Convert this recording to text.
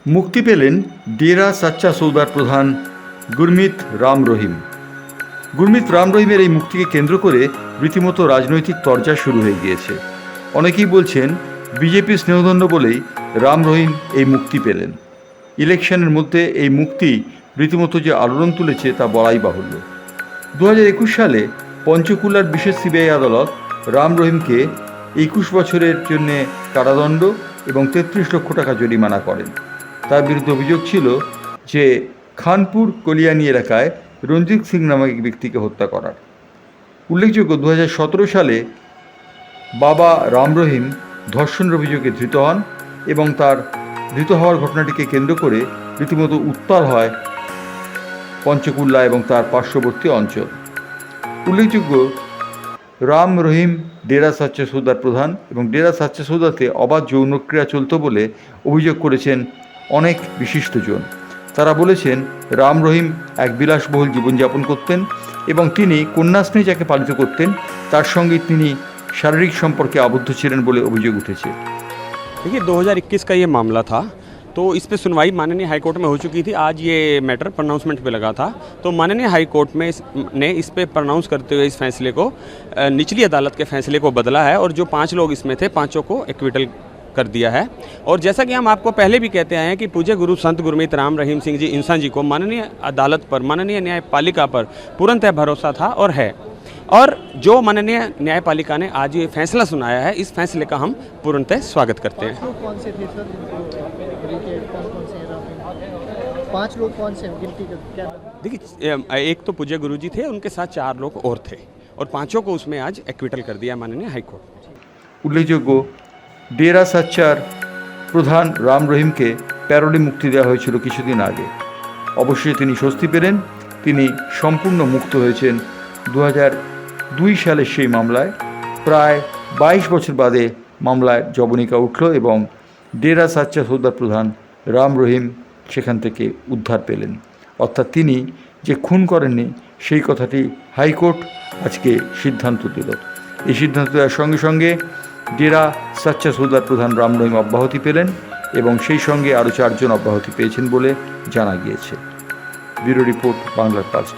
মুক্তি পেলেন ডেরা সাচ্চা সৌদার প্রধান গুরমিত রাম রহিম। গুরমিত রাম রহিমের এই মুক্তিকে কেন্দ্র করে রীতিমতো রাজনৈতিক তরজা শুরু হয়ে গিয়েছে। অনেকেই বলছেন বিজেপি স্নেহদণ্ড বলেই রাম রহিম এই মুক্তি পেলেন। ইলেকশনের মধ্যে এই মুক্তি রীতিমতো যে আলোড়ন তুলেছে তা বলাই বাহুল্য। 2021 সালে পঞ্চকুলার বিশেষ সিবিআই আদালত রাম রহিমকে 21 বছরের জন্য কারাদণ্ড এবং 33 লক্ষ টাকা জরিমানা করেন। তার বিরুদ্ধে অভিযোগ ছিল যে খানপুর কলিয়ানি এলাকায় রঞ্জিত সিং নামক এক ব্যক্তিকে হত্যা করার। উল্লেখযোগ্য 2017 সালে বাবা রাম রহিম ধর্ষণের অভিযোগে ধৃত হন এবং তার ধৃত হওয়ার ঘটনাটিকে কেন্দ্র করে রীতিমতো উত্তাল হয় পঞ্চকুল্লা এবং তার পার্শ্ববর্তী অঞ্চল। উল্লেখযোগ্য, রাম রহিম ডেরা সাচ্চা সৌদার প্রধান এবং ডেরা সাচ্চা সৌদাতে অবাধ যৌনক্রিয়া চলত বলে অভিযোগ করেছেন অনেক বিশিষ্টজন। তারা বলেছেন রাম রহিম এক বিলাসবহুল জীবনযাপন করতেন এবং তিনি কন্যাশ্রী যাকে পালিত করতেন তার সঙ্গে তিনি শারীরিক সম্পর্কে আবদ্ধ ছিলেন বলে অভিযোগ উঠেছে। देखिए 2021 का ये मामला था, तो इस पे सुनवाई माननीय हाई कोर्ट में हो चुकी थी। आज ये मैटर प्रोनाउंसमेंट पे लगा था, तो माननीय हाई कोर्ट में ने इस पे प्रोनाउंस करते हुए इस फैसले को निचली अदालत के फैसले को बदला है और जो 5 लोग इसमें थे 5 को एक्विटल कर दिया है। और जैसा कि हम आपको पहले भी कहते आए हैं कि पूज्य गुरु संत गुरमीत राम रहीम सिंह जी इंसान जी को माननीय अदालत पर, माननीय न्यायपालिका पर पूर्णतः भरोसा था और है। और जो माननीय न्यायपालिका ने आज ये फैसला सुनाया है, इस फैसले का हम पूर्णतः स्वागत करते हैं। कौन से थे सर? कौन से 5 लोग कौन से गिनती क्या? देखिए एक तो पूज्य गुरु जी थे, उनके साथ 4 लोग और थे और 5 को उसमें आज एक्विटल कर दिया माननीय हाईकोर्ट। উল্লেখযোগ্য, ডেরা সাচ্চার প্রধান রাম রহিমকে প্যারোলে মুক্তি দেওয়া হয়েছিল কিছুদিন আগে। অবশ্যই তিনি স্বস্তি পেলেন, তিনি সম্পূর্ণ মুক্ত হয়েছেন 2002 সালের সেই মামলায়। প্রায় 22 বছর বাদে মামলায় জবনিকা উঠল এবং ডেরা সাচ্চা সৌদার প্রধান রাম রহিম সেখান থেকে উদ্ধার পেলেন। অর্থাৎ তিনি যে খুন করেননি সেই কথাটি হাইকোর্ট আজকে সিদ্ধান্ত দিল। এই সিদ্ধান্ত দেওয়ার সঙ্গে সঙ্গে ডেরা সাচ্চা সৌদার প্রধান রাম রহিম অব্যাহতি পেলেন এবং সেই সঙ্গে আরও 4 জন অব্যাহতি পেয়েছেন বলে জানা গিয়েছে। ব্যুরো রিপোর্ট, বাংলার পার্স।